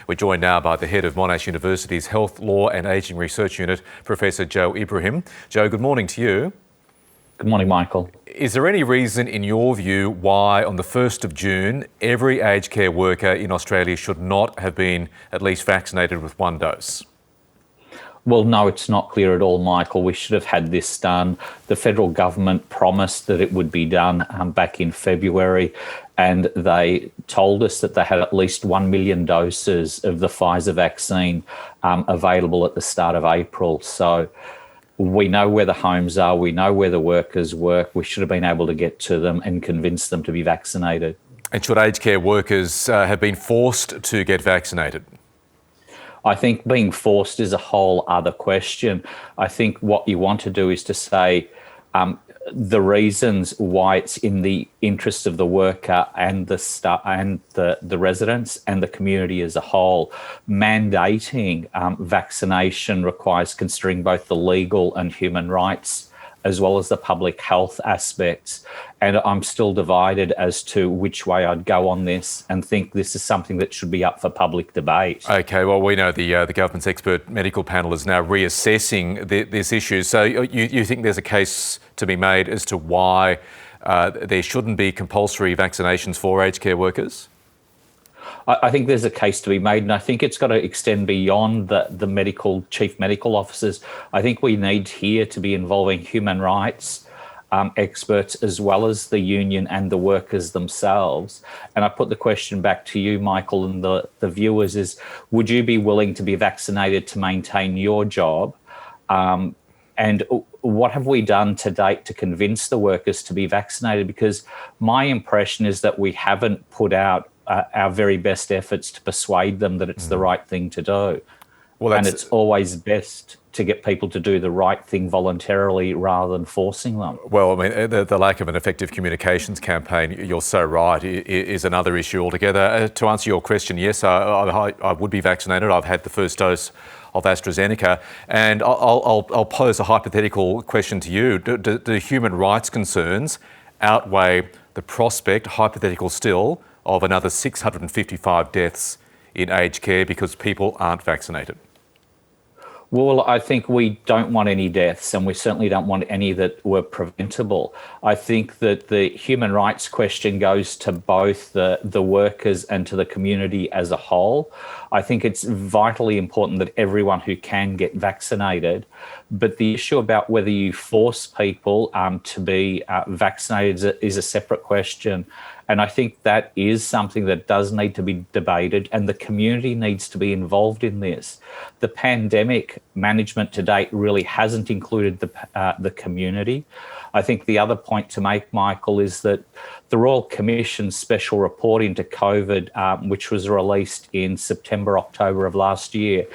We're joined now by the head of Monash University's Health, Law and Ageing Research Unit, Professor Joe Ibrahim. Joe, good morning to you. Good morning, Michael. Is there any reason, in your view, why on the 1st of June, every aged care worker in Australia should not have been at least vaccinated with one dose? Well, no, it's not clear at all, Michael. We should have had this done. The federal government promised that it would be done back in February, and they told us that they had at least 1 million doses of the Pfizer vaccine available at the start of April. So we know where the homes are, we know where the workers work. We should have been able to get to them and convince them to be vaccinated. And should aged care workers have been forced to get vaccinated? I think being forced is a whole other question. I think what you want to do is to say the reasons why it's in the interest of the worker and the staff and the residents and the community as a whole. Mandating vaccination requires considering both the legal and human rights as well as the public health aspects. And I'm still divided as to which way I'd go on this, and think this is something that should be up for public debate. OK, well, we know the government's expert medical panel is now reassessing this issue. So you think there's a case to be made as to why there shouldn't be compulsory vaccinations for aged care workers? I think there's a case to be made, and I think it's got to extend beyond the chief medical officers. I think we need here to be involving human rights experts as well as the union and the workers themselves. And I put the question back to you, Michael, and the viewers is, would you be willing to be vaccinated to maintain your job? And what have we done to date to convince the workers to be vaccinated? Because my impression is that we haven't put out our very best efforts to persuade them that it's the right thing to do. Well, and it's always best to get people to do the right thing voluntarily rather than forcing them. Well, I mean, the lack of an effective communications campaign, you're so right, is another issue altogether. To answer your question, yes, I would be vaccinated. I've had the first dose of AstraZeneca. And I'll pose a hypothetical question to you. Do human rights concerns outweigh the prospect, hypothetical still, of another 655 deaths in aged care because people aren't vaccinated? Well, I think we don't want any deaths, and we certainly don't want any that were preventable. I think that the human rights question goes to both the workers and to the community as a whole. I think it's vitally important that everyone who can get vaccinated, but the issue about whether you force people to be vaccinated is a separate question. And I think that is something that does need to be debated, and the community needs to be involved in this. The pandemic management to date really hasn't included the community. I think the other point to make, Michael, is that the Royal Commission's special report into COVID, which was released in September, October of last year,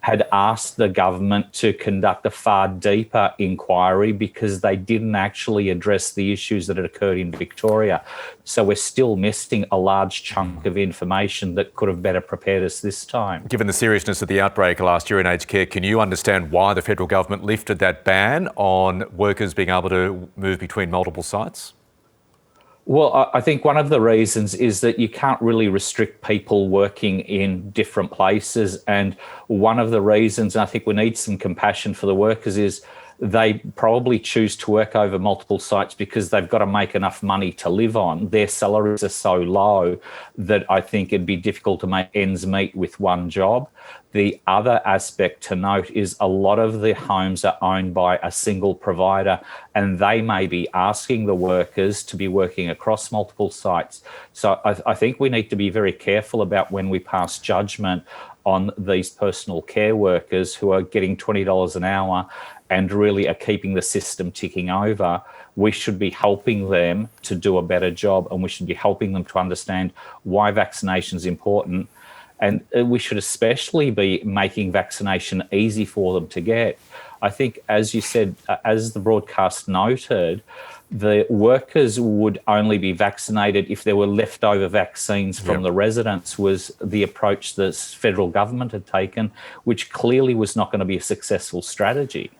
had asked the government to conduct a far deeper inquiry because they didn't actually address the issues that had occurred in Victoria. So we're still missing a large chunk of information that could have better prepared us this time. Given the seriousness of the outbreak last year in aged care, can you understand why the federal government lifted that ban on workers being able to move between multiple sites? Well, I think one of the reasons is that you can't really restrict people working in different places. And one of the reasons, and I think we need some compassion for the workers, is they probably choose to work over multiple sites because they've got to make enough money to live on. Their salaries are so low that I think it'd be difficult to make ends meet with one job. The other aspect to note is a lot of the homes are owned by a single provider, and they may be asking the workers to be working across multiple sites. So I think we need to be very careful about when we pass judgment on these personal care workers who are getting $20 an hour and really are keeping the system ticking over. We should be helping them to do a better job, and we should be helping them to understand why vaccination is important. And we should especially be making vaccination easy for them to get. I think, as you said, as the broadcast noted, the workers would only be vaccinated if there were leftover vaccines from the residents, was the approach the federal government had taken, which clearly was not going to be a successful strategy.